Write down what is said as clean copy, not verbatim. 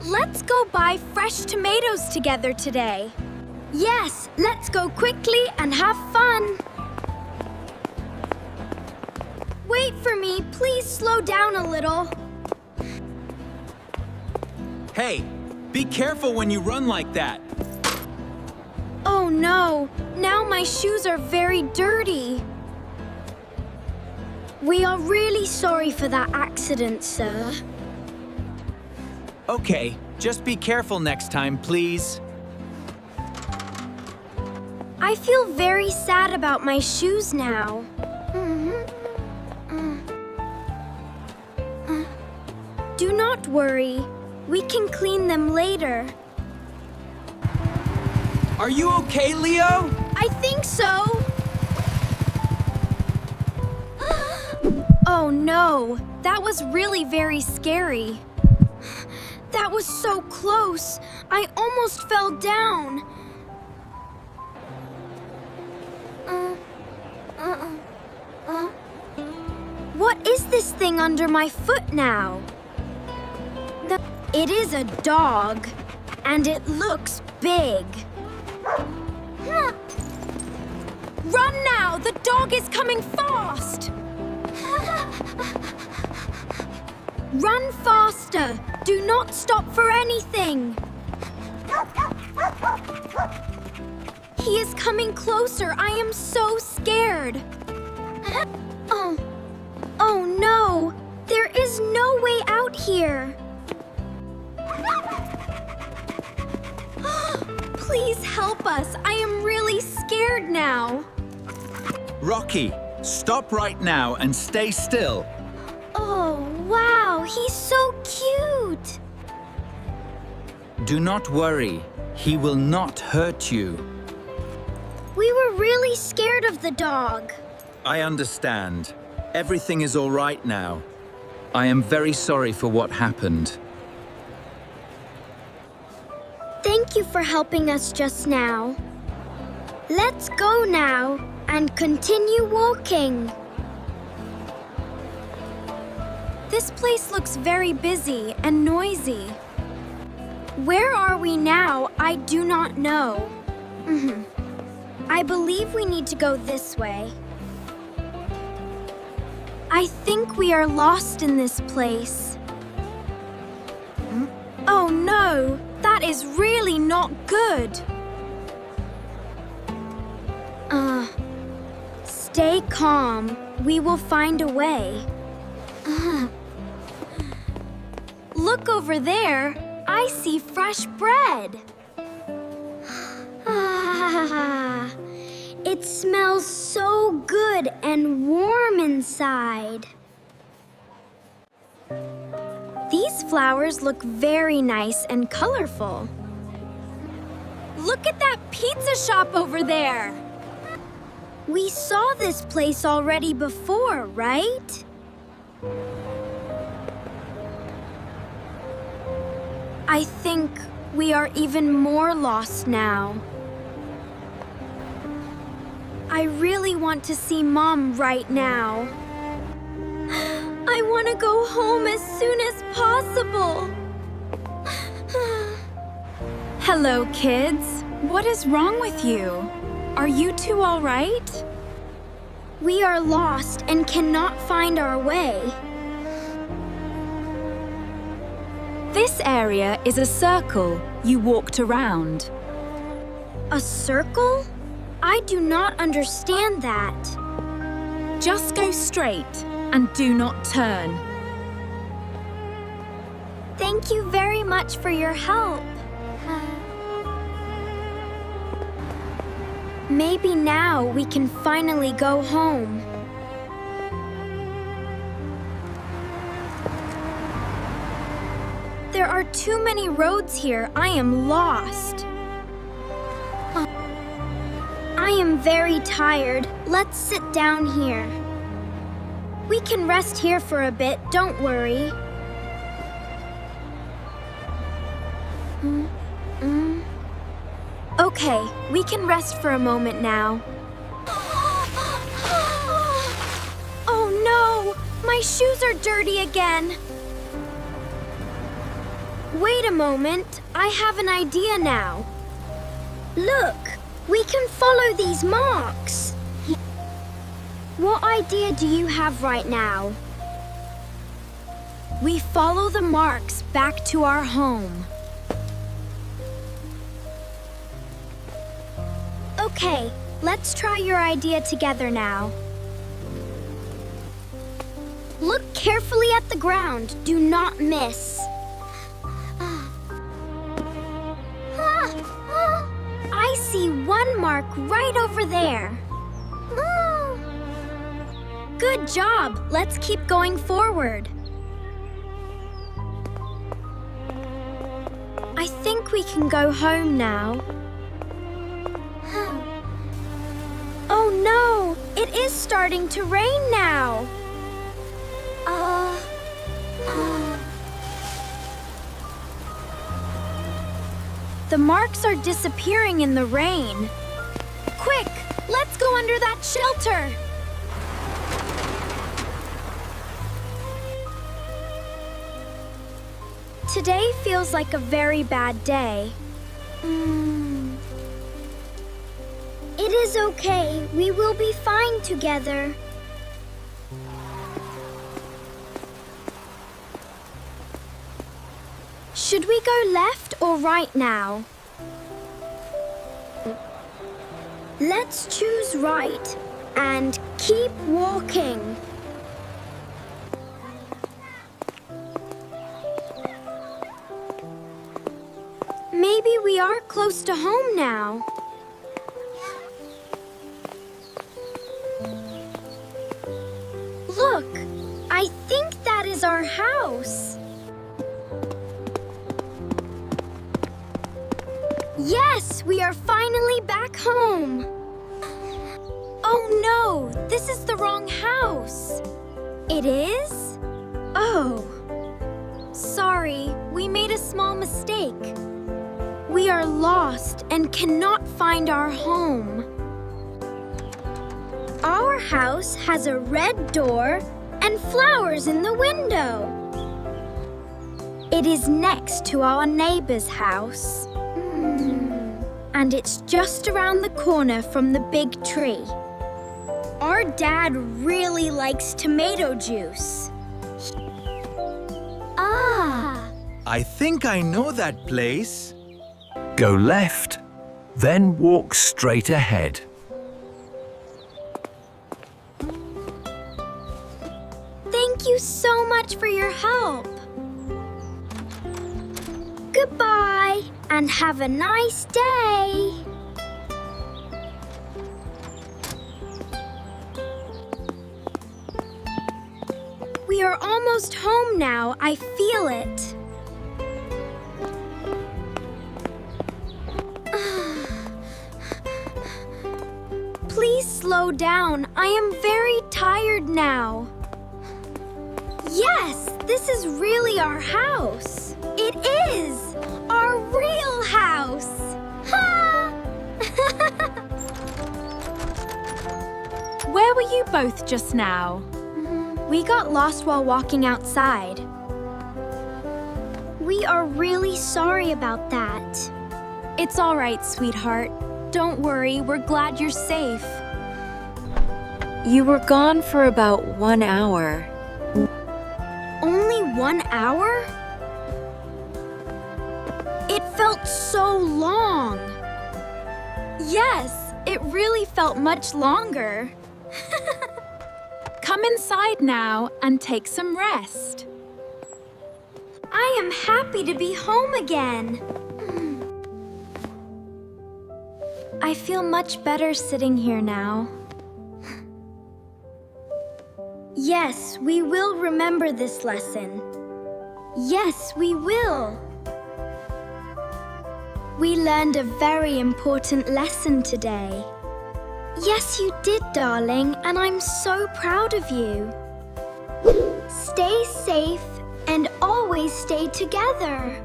Let's go buy fresh tomatoes together today. Yes, let's go quickly and have fun. Wait for me, please slow down a little. Hey, be careful when you run like that. Oh no, now my shoes are very dirty. We are really sorry for that accident, sir. Okay, just be careful next time, please. I feel very sad about my shoes now. Do not worry. We can clean them later. Are you okay, Leo? I think so. Oh no, that was really very scary. That was so close. I almost fell down. What is this thing under my foot now? It is a dog, and it looks big. Run now! The dog is coming fast! Run faster! Do not stop for anything! He is coming closer. I am so scared. Oh no! There is no way out here. Please help us. I am really scared now. Rocky, stop right now and stay still. Oh, wow. He's so cute. Do not worry. He will not hurt you. We were really scared of the dog. I understand. Everything is all right now. I am very sorry for what happened. Thank you for helping us just now. Let's go now and continue walking. This place looks very busy and noisy. Where are we now? I do not know. I believe we need to go this way. I think we are lost in this place. Oh no! That is really not good. Stay calm. We will find a way. Look over there. I see fresh bread. It smells so good and warm inside. These flowers look very nice and colorful. Look at that pizza shop over there. We saw this place already before, right? I think we are even more lost now. I really want to see Mom right now. I want to go home as soon as possible. Hello, kids. What is wrong with you? Are you two all right? We are lost and cannot find our way. This area is a circle you walked around. A circle? I do not understand that. Just go straight and do not turn. Thank you very much for your help. Maybe now we can finally go home. There are too many roads here. I am lost. I am very tired. Let's sit down here. We can rest here for a bit, don't worry. Okay, we can rest for a moment now. Oh no! My shoes are dirty again! Wait a moment. I have an idea now. Look, we can follow these marks. What idea do you have right now? We follow the marks back to our home. Okay, let's try your idea together now. Look carefully at the ground. Do not miss. I see one mark right over there. Good job. Let's keep going forward. I think we can go home now. Oh no! It is starting to rain now. The marks are disappearing in the rain. Quick! Let's go under that shelter! Today feels like a very bad day. It is okay. We will be fine together. Should we go left or right now? Let's choose right and keep walking. Maybe we are close to home now. Look, I think that is our house. Yes, we are finally back home. Oh no, this is the wrong house. It is? Oh. Sorry, we made a small mistake. We are lost and cannot find our home. Our house has a red door and flowers in the window. It is next to our neighbor's house. And it's just around the corner from the big tree. Our dad really likes tomato juice. I think I know that place. Go left, then walk straight ahead. Thank you so much for your help. Goodbye, and have a nice day. We are almost home now. I feel it. Please slow down. I am very tired now. Yes, this is really our house. It is our real house. Ha! Where were you both just now? We got lost while walking outside. We are really sorry about that. It's all right, sweetheart. Don't worry, we're glad you're safe. You were gone for about 1 hour. Only 1 hour? It felt so long. Yes, it really felt much longer. Come inside now and take some rest. I am happy to be home again. I feel much better sitting here now. Yes, we will remember this lesson. Yes, we will. We learned a very important lesson today. Yes, you did, darling, and I'm so proud of you. Stay safe and always stay together.